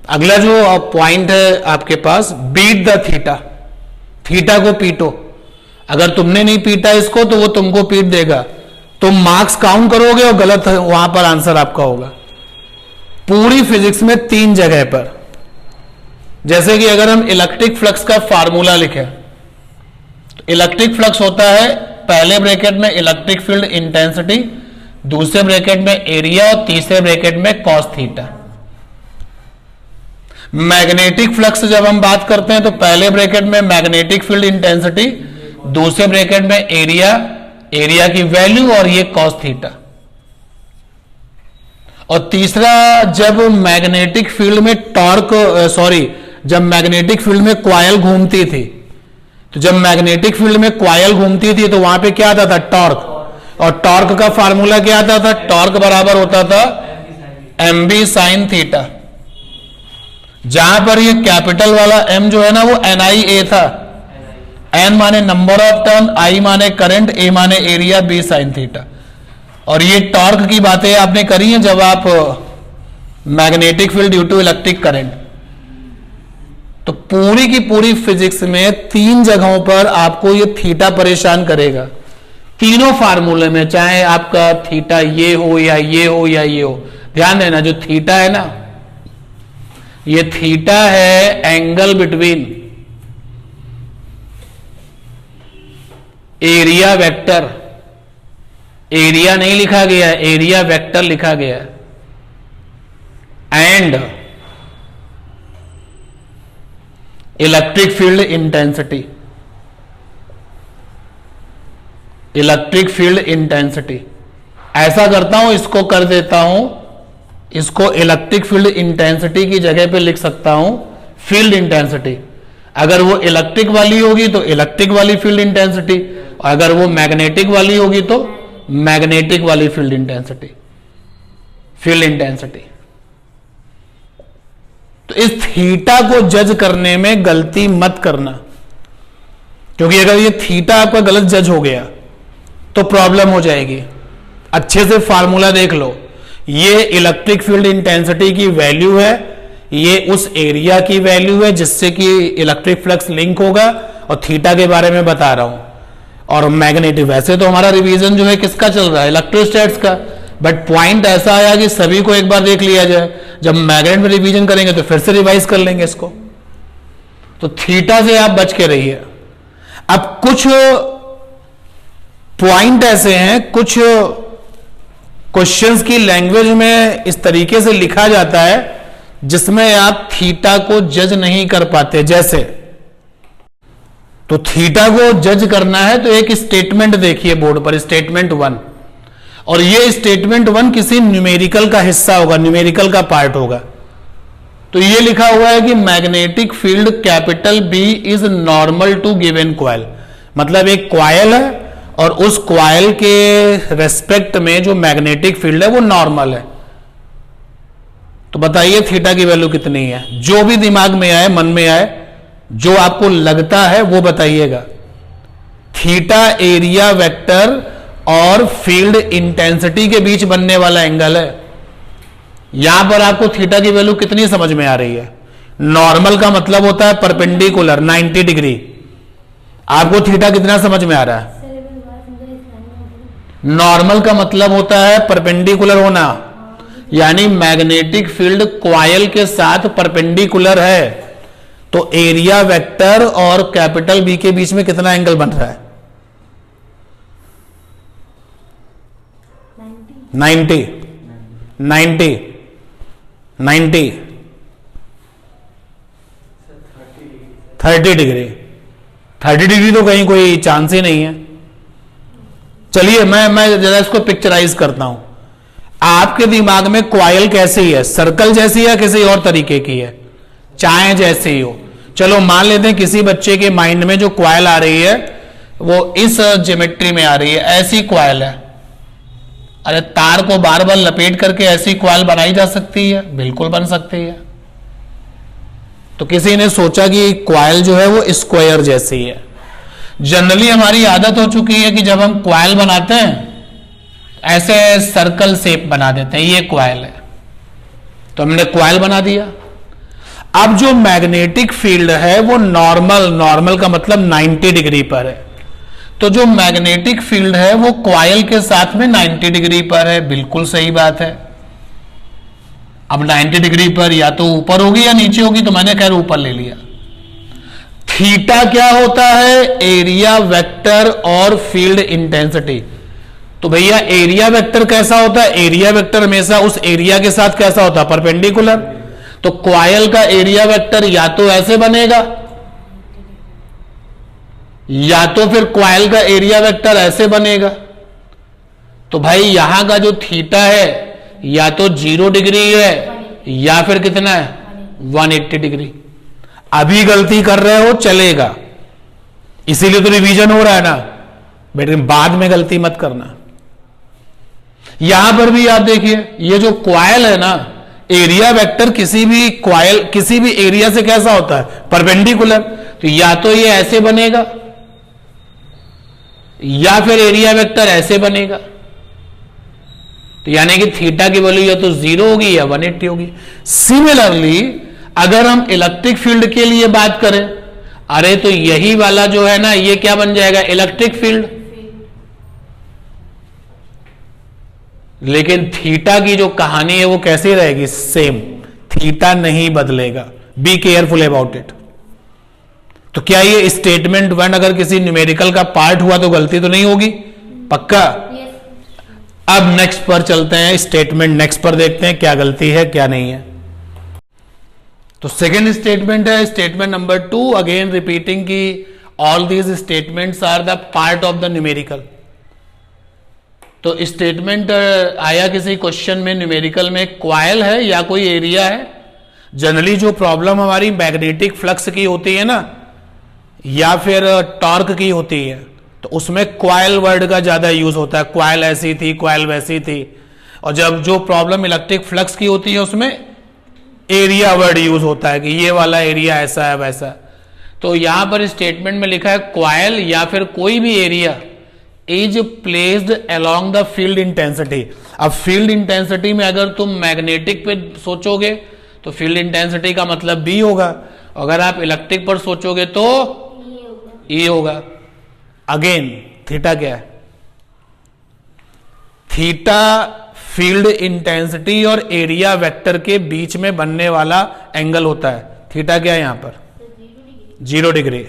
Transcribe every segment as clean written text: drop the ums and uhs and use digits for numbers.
अगला जो पॉइंट है आपके पास, बीट द थीटा, थीटा को पीटो। अगर तुमने नहीं पीटा इसको तो वो तुमको पीट देगा, तुम मार्क्स काउंट करोगे और गलत वहां पर आंसर आपका होगा। पूरी फिजिक्स में 3 जगह पर, जैसे कि अगर हम इलेक्ट्रिक फ्लक्स का फार्मूला लिखें तो इलेक्ट्रिक फ्लक्स होता है पहले ब्रैकेट में इलेक्ट्रिक फील्ड इंटेंसिटी, दूसरे ब्रैकेट में एरिया और तीसरे ब्रैकेट में कॉस थीटा। मैग्नेटिक फ्लक्स जब हम बात करते हैं तो पहले ब्रैकेट में मैग्नेटिक फील्ड इंटेंसिटी, दूसरे ब्रैकेट में एरिया, एरिया की वैल्यू और ये कॉस थीटा। और तीसरा, जब मैग्नेटिक फील्ड में जब मैग्नेटिक फील्ड में कॉइल घूमती थी, तो जब मैग्नेटिक फील्ड में कॉइल घूमती थी तो वहां पे क्या आता था, टॉर्क। और टॉर्क का फार्मूला क्या आता था, टॉर्क बराबर होता था mb साइन थीटा। जहां पर ये कैपिटल वाला m जो है ना वो NIA था, n माने नंबर ऑफ टर्न, I माने करंट, A माने एरिया, b साइन थीटा। और ये टॉर्क की बातें आपने करी हैं जब आप magnetic field due to electric current. तो पूरी की पूरी फिजिक्स में 3 जगहों पर आपको ये थीटा परेशान करेगा, तीनों फार्मूले में, चाहे आपका थीटा ये हो या ये हो या ये हो। ध्यान देना, जो थीटा है ना, ये थीटा है angle between area vector, area नहीं लिखा गया, एरिया वेक्टर लिखा गया, and electric field intensity, electric field intensity. ऐसा करता हूं, इसको कर देता हूं, इसको इलेक्ट्रिक फील्ड इंटेंसिटी की जगह पे लिख सकता हूं फील्ड इंटेंसिटी। अगर वो इलेक्ट्रिक वाली होगी तो इलेक्ट्रिक वाली फील्ड इंटेंसिटी, और अगर वो मैग्नेटिक वाली होगी तो मैग्नेटिक वाली फील्ड इंटेंसिटी, फील्ड इंटेंसिटी। तो इस थीटा को जज करने में गलती मत करना, क्योंकि अगर ये थीटा आपका गलत जज हो गया तो प्रॉब्लम हो जाएगी। अच्छे से फार्मूला देख लो, ये इलेक्ट्रिक फील्ड इंटेंसिटी की वैल्यू है, ये उस एरिया की वैल्यू है जिससे कि इलेक्ट्रिक फ्लक्स लिंक होगा, और थीटा के बारे में बता रहा हूं। और मैग्नेटिक, वैसे तो हमारा रिवीजन जो है किसका चल रहा है, इलेक्ट्रोस्टैट्स का, बट पॉइंट ऐसा आया कि सभी को एक बार देख लिया जाए। जब मैग्नेट में रिवीजन करेंगे तो फिर से रिवाइज कर लेंगे इसको। तो थीटा से आप बच के रहिए। अब कुछ पॉइंट ऐसे हैं, कुछ क्वेश्चंस की लैंग्वेज में इस तरीके से लिखा जाता है जिसमें आप थीटा को जज नहीं कर पाते। जैसे, तो थीटा को जज करना है तो एक स्टेटमेंट देखिए बोर्ड पर, स्टेटमेंट 1, और ये स्टेटमेंट 1 किसी न्यूमेरिकल का हिस्सा होगा, न्यूमेरिकल का पार्ट होगा। तो ये लिखा हुआ है कि magnetic field capital B is normal to given coil, मतलब एक कॉइल है और उस कॉइल के रेस्पेक्ट में जो मैग्नेटिक फील्ड है वो नॉर्मल है। तो बताइए थीटा की वैल्यू कितनी है, जो भी दिमाग में आए, मन में आए, जो आपको लगता है वो बताइएगा। थीटा एरिया वेक्टर और फील्ड इंटेंसिटी के बीच बनने वाला एंगल है। यहां पर आपको थीटा की वैल्यू कितनी समझ में आ रही है? नॉर्मल का मतलब होता है परपेंडिकुलर 90 डिग्री। आपको थीटा कितना समझ में आ रहा है? नॉर्मल का मतलब होता है परपेंडिकुलर होना, यानी मैग्नेटिक फील्ड कॉइल के साथ परपेंडिकुलर है। तो एरिया वेक्टर और कैपिटल B के बीच में कितना एंगल बन रहा है? 90 30 डिग्री। 30 डिग्री तो कहीं कोई चांस ही नहीं है। चलिए मैं जरा इसको पिक्चराइज करता हूं। आपके दिमाग में कॉइल कैसी है? सर्कल जैसी या किसी और तरीके की है? चाहे जैसी ही हो। चलो मान लेते हैं किसी बच्चे के माइंड में जो कॉइल आ रही है वो इस ज्योमेट्री में आ रही है, ऐसी कॉइल है। अरे तार को बार बार लपेट करके ऐसी कॉइल बनाई जा सकती है? बिल्कुल बन सकती है। तो किसी ने सोचा कि कॉइल जो है वो स्क्वायर जैसी है। जनरली हमारी आदत हो चुकी है कि जब हम कॉइल बनाते हैं ऐसे सर्कल शेप बना देते हैं, ये कॉइल है, तो हमने कॉइल बना दिया। अब जो मैग्नेटिक फील्ड है वो नॉर्मल का मतलब 90 डिग्री पर है, तो जो मैग्नेटिक फील्ड है वो कॉइल के साथ में 90 डिग्री पर है। बिल्कुल सही बात है। अब 90 डिग्री पर या तो ऊपर होगी या नीचे होगी, तो मैंने खैर ऊपर ले लिया। थीटा क्या होता है? एरिया वेक्टर और फील्ड इंटेंसिटी। तो भैया एरिया वेक्टर कैसा होता है? एरिया वेक्टर हमेशा उस एरिया के साथ कैसा होता है? परपेंडिकुलर। तो कॉइल का एरिया वेक्टर या तो ऐसे बनेगा, या तो फिर कॉइल का एरिया वेक्टर ऐसे बनेगा। तो भाई यहां का जो थीटा है या तो 0 डिग्री है या फिर कितना है? 180 डिग्री। अभी गलती कर रहे हो चलेगा, इसीलिए तो रिवीजन हो रहा है ना, बेटे बाद में गलती मत करना। यहां पर भी आप देखिए, ये जो कॉइल है ना, एरिया वेक्टर किसी भी कॉइल किसी भी एरिया से कैसा होता है? परपेंडिकुलर। तो या तो ये ऐसे बनेगा या फिर एरिया वेक्टर ऐसे बनेगा। तो यानी कि थीटा की वैल्यू या तो 0 होगी या 180 होगी। सिमिलरली अगर हम इलेक्ट्रिक फील्ड के लिए बात करें, अरे तो यही वाला जो है ना, ये क्या बन जाएगा? Electric field. लेकिन थीटा की जो कहानी है वो कैसी रहेगी? सेम। थीटा नहीं बदलेगा। Be careful about it. तो क्या ये स्टेटमेंट 1 अगर किसी न्यूमेरिकल का पार्ट हुआ तो गलती तो नहीं होगी? पक्का? अब नेक्स्ट पर चलते हैं, स्टेटमेंट नेक्स्ट पर देखते हैं क्या गलती है क्या नहीं है। तो सेकेंड स्टेटमेंट है स्टेटमेंट नंबर 2, अगेन रिपीटिंग की all these statements are the part of the numerical. तो स्टेटमेंट आया किसी क्वेश्चन में न्यूमेरिकल में, कॉइल है या कोई एरिया है। जनरली जो प्रॉब्लम हमारी मैग्नेटिक फ्लक्स की होती है ना, या फिर टॉर्क की होती है, तो उसमें कॉइल वर्ड का ज्यादा यूज होता है। कॉइल ऐसी थी, कॉइल वैसी थी। और जब जो प्रॉब्लम इलेक्ट्रिक फ्लक्स की होती है उसमें एरिया वर्ड यूज होता है कि ये वाला एरिया ऐसा है वैसा। तो यहां पर स्टेटमेंट में लिखा है कॉइल या फिर कोई भी area is placed along the field intensity. अब फील्ड इंटेंसिटी में अगर तुम मैग्नेटिक पे सोचोगे तो फील्ड इंटेंसिटी का मतलब बी होगा, अगर आप इलेक्ट्रिक पर सोचोगे तो ई होगा। अगेन थीटा क्या है? थीटा फील्ड इंटेंसिटी और एरिया वेक्टर के बीच में बनने वाला एंगल होता है। थीटा क्या है यहां पर? 0 डिग्री।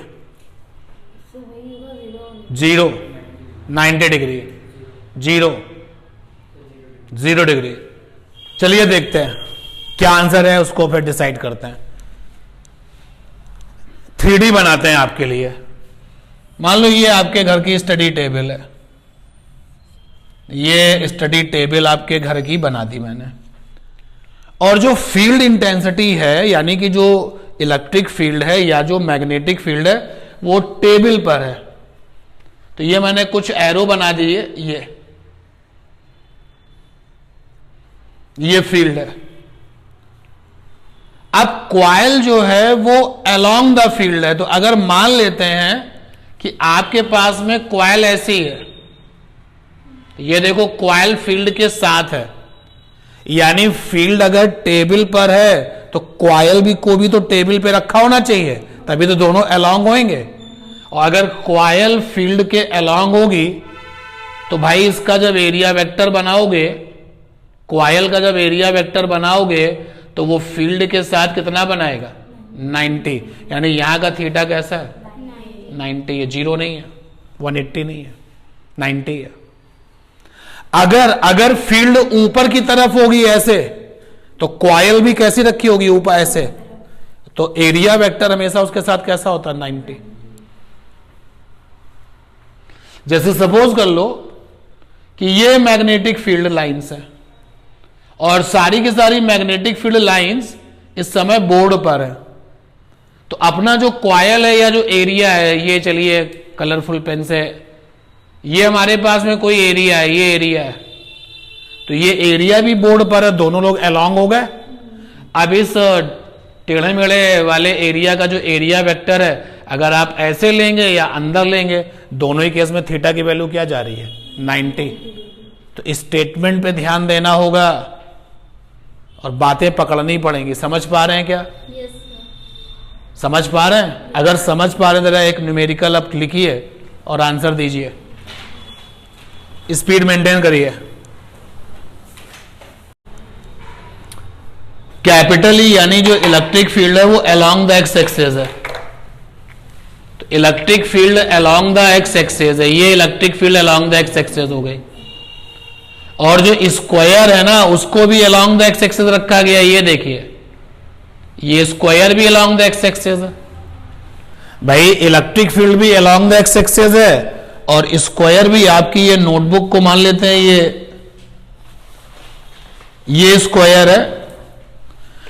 0 90 degree, 0 degree. चलिए देखते हैं क्या आंसर है, उसको फिर डिसाइड करते हैं। 3D बनाते हैं आपके लिए। मान लो ये आपके घर की स्टडी टेबल है, ये स्टडी टेबल आपके घर की बना दी मैंने, और जो फील्ड इंटेंसिटी है यानी कि जो इलेक्ट्रिक फील्ड है या जो मैग्नेटिक फील्ड है वो टेबल पर है। तो ये मैंने कुछ एरो बना दिए, ये फील्ड है। अब कॉइल जो है वो अलोंग द फील्ड है। तो अगर मान लेते हैं कि आपके पास में कॉइल ऐसी है, ये देखो कॉइल फील्ड के साथ है, यानी फील्ड अगर टेबल पर है तो कॉइल भी को भी तो टेबल पे रखा होना चाहिए, तभी तो दोनों अलोंग होंगे। और अगर कॉइल फील्ड के अलोंग होगी तो भाई इसका जब एरिया वेक्टर बनाओगे, कॉइल का जब एरिया वेक्टर बनाओगे तो वो फील्ड के साथ कितना बनाएगा? 90। यानी यहां का थीटा कैसा है? 90 है, 0 नहीं है, 180 नहीं है, 90 है। अगर फील्ड ऊपर की तरफ होगी ऐसे, तो कॉइल भी कैसी रखी होगी? ऊपर ऐसे। तो एरिया वेक्टर हमेशा उसके साथ कैसा होता है? 90। जैसे सपोज कर लो कि ये मैग्नेटिक फील्ड लाइंस है और सारी की सारी मैग्नेटिक फील्ड लाइंस इस समय बोर्ड पर है। तो अपना जो कॉइल है या जो एरिया है, ये चलिए कलरफुल पेन से, ये हमारे पास में कोई एरिया है, ये एरिया है। तो ये एरिया भी बोर्ड पर है, दोनों लोग अलोंग हो गए। अब इस टेढ़े मेढ़े वाले एरिया का जो एरिया वेक्टर है, अगर आप ऐसे लेंगे या अंदर लेंगे, दोनों ही केस में थीटा की वैल्यू क्या जा रही है? 90। तो स्टेटमेंट पे ध्यान देना होगा और बातें पकड़नी पड़ेंगी। समझ पा रहे हैं क्या? yes, समझ पा रहे हैं? अगर समझ पा रहे हैं जरा एक न्यूमेरिकल आप लिखिए और आंसर दीजिए, स्पीड मेंटेन करिए। कैपिटल ई यानी जो इलेक्ट्रिक फील्ड है वो अलोंग द एक्स एक्सिस है, तो electric field along the x axis है, ये electric field along the x axis हो गई। और जो स्क्वायर है ना उसको भी अलोंग द एक्स एक्सिस रखा गया, ये देखिए ये स्क्वायर भी अलोंग द एक्स एक्सिस है। भाई इलेक्ट्रिक फील्ड भी अलोंग द एक्स एक्सिस है और स्क्वायर भी, आपकी ये नोटबुक को मान लेते हैं ये स्क्वायर है,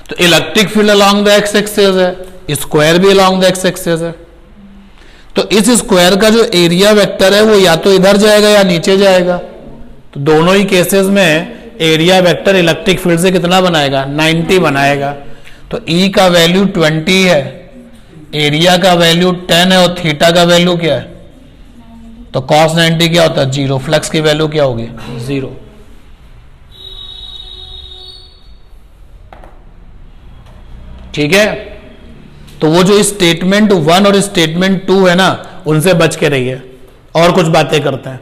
तो electric field along the x axis है, स्क्वायर भी अलोंग द एक्स एक्सिस है। तो इस स्क्वायर का जो एरिया वेक्टर है वो या तो इधर जाएगा या नीचे जाएगा, तो दोनों ही केसेस में एरिया वेक्टर इलेक्ट्रिक फील्ड से कितना बनाएगा? 90 बनाएगा। तो E का वैल्यू 20 है, एरिया का वैल्यू 10 है और थीटा का वैल्यू क्या है? तो cos 90 क्या होता है? 0। फ्लक्स की वैल्यू क्या होगी? 0। ठीक है, तो वो जो स्टेटमेंट 1 और स्टेटमेंट 2 है ना, उनसे बच के रहिए। और कुछ बातें करते हैं।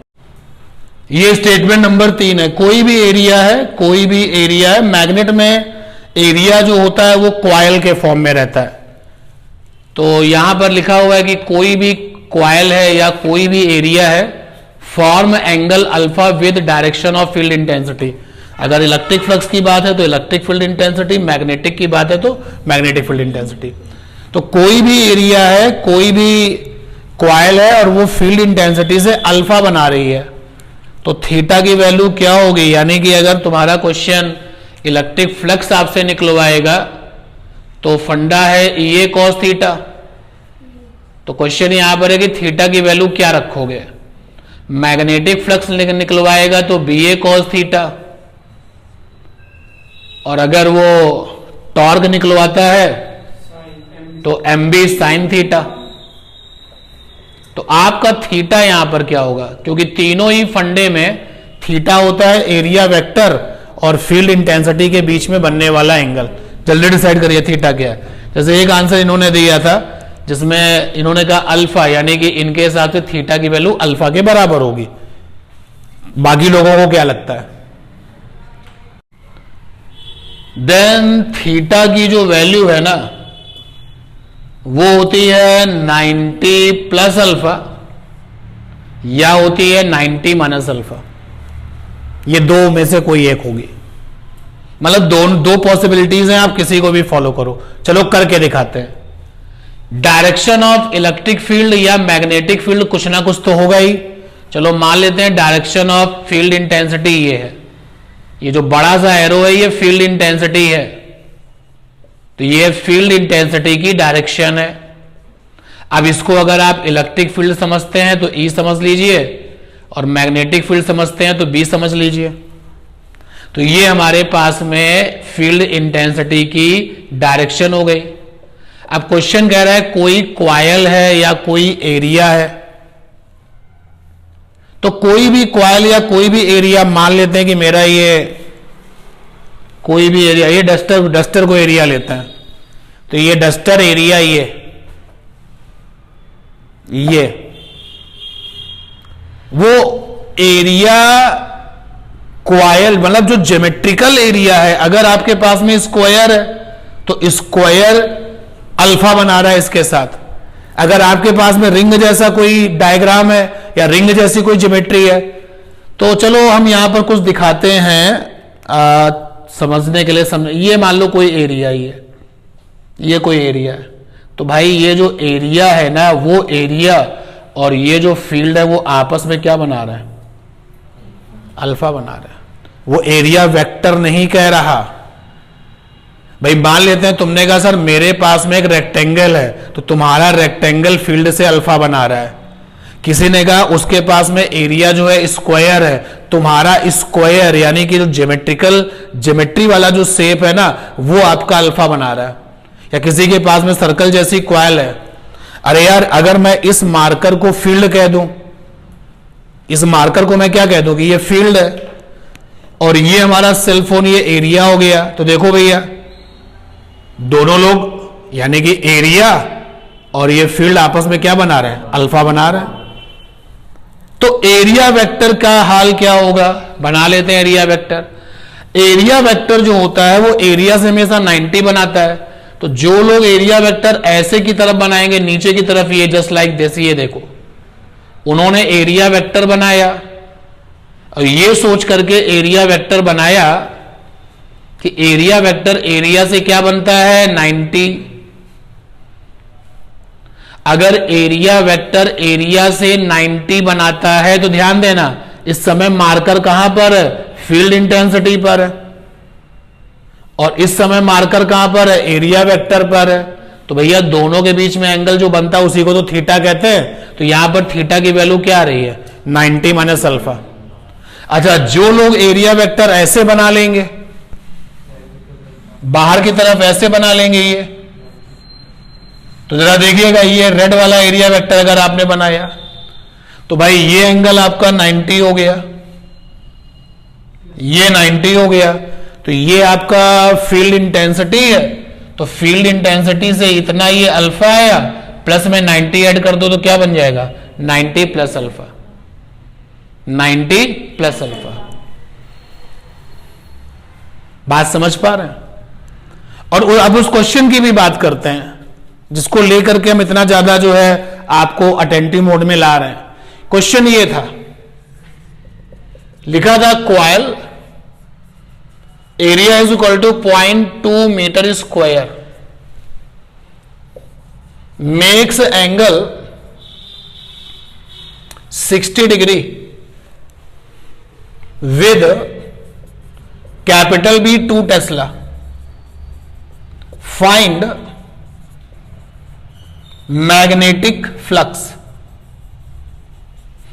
ये स्टेटमेंट नंबर 3 है, कोई भी एरिया है, मैग्नेट में एरिया जो होता है वो कॉइल के फॉर्म में रहता है। तो यहां पर लिखा हुआ है कि कोई भी कॉइल है या कोई भी एरिया है, form angle alpha with direction of field intensity. अगर इलेक्ट्रिक फ्लक्स की बात है तो इलेक्ट्रिक फील्ड इंटेंसिटी, मैग्नेटिक की बात है तो मैग्नेटिक फील्ड इंटेंसिटी। तो कोई भी एरिया है, कोई भी कॉइल है और वो फील्ड इंटेंसिटी से अल्फा बना रही है, तो थीटा की वैल्यू क्या होगी? यानी कि अगर तुम्हारा क्वेश्चन इलेक्ट्रिक फ्लक्स आपसे निकलवाएगा तो फंडा है ये कॉस थीटा, तो क्वेश्चन यहां पर है कि थीटा की वैल्यू क्या रखोगे? मैग्नेटिक फ्लक्स निकलवाएगा तो बी ए कॉस थीटा, और अगर वो टॉर्क निकलवाता है तो एम बी साइन थीटा। तो आपका थीटा यहां पर क्या होगा? क्योंकि तीनों ही फंडे में थीटा होता है एरिया वेक्टर और फील्ड इंटेंसिटी के बीच में बनने वाला एंगल। जल्दी डिसाइड करिए थीटा क्या है। जैसे एक आंसर इन्होंने दिया था जिसमें इन्होंने कहा अल्फा, यानी कि इनके हिसाब से थीटा की वैल्यू अल्फा के बराबर होगी। बाकी लोगों को क्या लगता है? देन थीटा की जो वैल्यू है ना वो होती है 90 प्लस अल्फा या होती है 90 माइनस अल्फा। ये दो में से कोई एक होगी, मतलब दो पॉसिबिलिटीज हैं, आप किसी को भी फॉलो करो। चलो करके दिखाते हैं। डायरेक्शन ऑफ इलेक्ट्रिक फील्ड या मैग्नेटिक फील्ड कुछ ना कुछ तो होगा ही। चलो मान लेते हैं डायरेक्शन ऑफ फील्ड इंटेंसिटी ये है, ये जो बड़ा सा एरो है ये फील्ड इंटेंसिटी है, तो ये फील्ड इंटेंसिटी की डायरेक्शन है। अब इसको अगर आप इलेक्ट्रिक फील्ड समझते हैं तो ई समझ लीजिए, और मैग्नेटिक फील्ड समझते हैं तो बी समझ लीजिए। तो ये हमारे पास में फील्ड इंटेंसिटी की डायरेक्शन हो गई। अब क्वेश्चन कह रहा है कोई कॉइल है या कोई एरिया है, तो कोई भी कॉइल या कोई भी एरिया मान लेते हैं कि मेरा ये कोई भी एरिया, ये डस्टर को एरिया लेते हैं, तो ये डस्टर एरिया ये वो एरिया कॉइल, मतलब जो ज्योमेट्रिकल एरिया है। अगर आपके पास में स्क्वायर है तो स्क्वायर अल्फा बना रहा है इसके साथ। अगर आपके पास में रिंग जैसा कोई डायग्राम है या रिंग जैसी कोई ज्योमेट्री है, तो चलो हम यहां पर कुछ दिखाते हैं समझने के लिए। ये मान लो कोई एरिया ही है, ये कोई एरिया है, तो भाई ये जो एरिया है ना, वो एरिया और ये जो फील्ड है वो आपस में क्या बना रहा है? अल्फा बना रहा है। वो एरिया वेक्टर नहीं कह रहा। भाई मान लेते हैं तुमने कहा सर मेरे पास में एक रेक्टेंगल है, तो तुम्हारा रेक्टेंगल फील्ड से अल्फा बना रहा है। किसी ने कहा उसके पास में एरिया जो है स्क्वायर है, तुम्हारा स्क्वायर यानी कि जो ज्योमेट्री वाला जो शेप है ना वो आपका अल्फा बना रहा है। या किसी के पास में सर्कल जैसी कॉइल है, अरे यार अगर मैं इस मार्कर को फील्ड कह दूं, इस मार्कर को मैं क्या कह दूं कि ये फील्ड है, और ये हमारा सेल फोन ये एरिया हो गया, तो देखो भैया दोनों लोग यानी कि एरिया और ये फील्ड आपस में क्या बना रहे हैं, अल्फा बना रहे हैं। तो एरिया वेक्टर का हाल क्या होगा, बना लेते हैं एरिया वेक्टर। एरिया वेक्टर जो होता है वो एरिया से हमेशा 90 बनाता है। तो जो लोग एरिया वेक्टर ऐसे की तरफ बनाएंगे, नीचे की तरफ, ये जस्ट लाइक दिस, ये देखो उन्होंने एरिया वेक्टर बनाया और ये सोच करके एरिया वेक्टर बनाया कि एरिया वेक्टर एरिया से क्या बनता है, 90। अगर एरिया वेक्टर एरिया से 90 बनाता है तो ध्यान देना इस समय मार्कर कहां पर है, फील्ड इंटेंसिटी पर है, और इस समय मार्कर कहां पर है, एरिया वेक्टर पर है। तो भैया दोनों के बीच में एंगल जो बनता है उसी को तो थीटा कहते हैं। तो यहां पर थीटा की वैल्यू क्या आ रही है, 90 माइनस अल्फा। अच्छा, जो लोग एरिया वेक्टर ऐसे बना लेंगे, बाहर की तरफ ऐसे बना लेंगे ये, तो जरा देखिएगा ये रेड वाला एरिया वेक्टर अगर आपने बनाया तो भाई ये एंगल आपका 90 हो गया, ये 90 हो गया। तो ये आपका फील्ड इंटेंसिटी है। तो फील्ड इंटेंसिटी से इतना ये अल्फा आया, प्लस में 90 ऐड कर दो तो क्या बन जाएगा, 90 प्लस अल्फा, 90 प्लस अल्फा। बात समझ पा रहे हैं? और अब उस क्वेश्चन की भी बात करते हैं जिसको लेकर के हम इतना ज्यादा जो है आपको अटेंटिव मोड में ला रहे हैं। क्वेश्चन ये था, लिखा था coil area is equal to 0.2 metre square makes angle 60 degree with capital b 2 tesla. Find magnetic flux.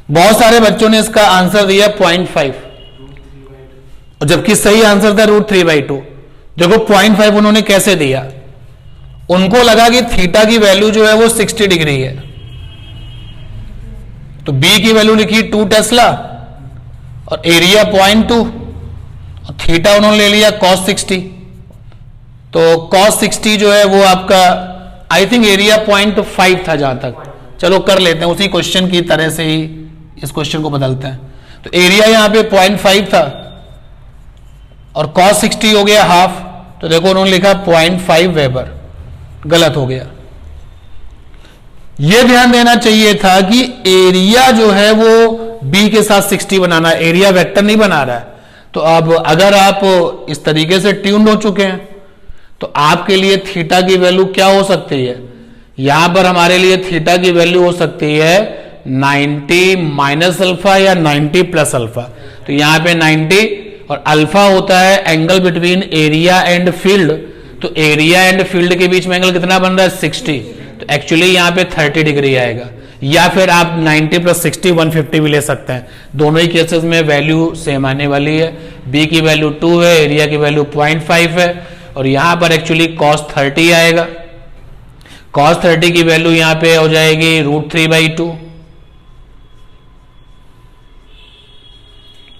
बहुत सारे बच्चों ने इसका आंसर दिया 0.5, और जबकि सही आंसर था √3/2। देखो 0.5 उन्होंने कैसे दिया, उनको लगा कि थीटा की वैल्यू जो है वो 60 डिग्री है, तो बी की वैल्यू लिखी 2 टेस्ला और एरिया 0.2 और थीटा उन्होंने ले लिया cos 60। तो cos 60 जो है वो आपका आई थिंक एरिया 0.5 था जहां तक, चलो कर लेते हैं उसी क्वेश्चन की तरह से ही इस क्वेश्चन को बदलते हैं। तो एरिया यहां पे 0.5 था और cos 60 हो गया हाफ, तो देखो उन्होंने लिखा 0.5 वेबर, गलत हो गया। यह ध्यान देना चाहिए था कि एरिया जो है वो बी के साथ 60 बनाना है, एरिया वेक्टर नहीं बना रहा है। तो अब अगर आप इस तरीके से ट्यून्ड हो चुके हैं तो आपके लिए थीटा की वैल्यू क्या हो सकती है, यहां पर हमारे लिए थीटा की वैल्यू हो सकती है 90 माइनस अल्फा या 90 प्लस अल्फा। तो यहां पे 90 और अल्फा होता है angle between area and field. तो एरिया एंड फील्ड के बीच में एंगल कितना बन रहा है, 60। तो एक्चुअली यहां पे 30 डिग्री आएगा, या फिर आप 90 प्लस 60 150 भी ले सकते हैं। दोनों ही केसेस में वैल्यू सेम आने वाली है। बी की वैल्यू 2 है, एरिया की वैल्यू 0.5 है, और यहां पर एक्चुअली cos 30 आएगा। cos 30 की वैल्यू यहां पे हो जाएगी √3/2,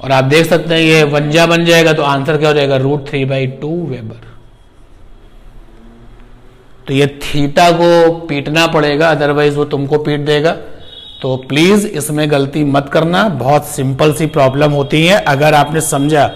और आप देख सकते हैं ये वंजा बन जाएगा, तो आंसर क्या हो जाएगा, √3/2 वेबर। तो ये थीटा को पीटना पड़ेगा, अदरवाइज वो तुमको पीट देगा। तो प्लीज इसमें गलती मत करना, बहुत सिंपल सी प्रॉब्लम होती है। अगर आपने समझा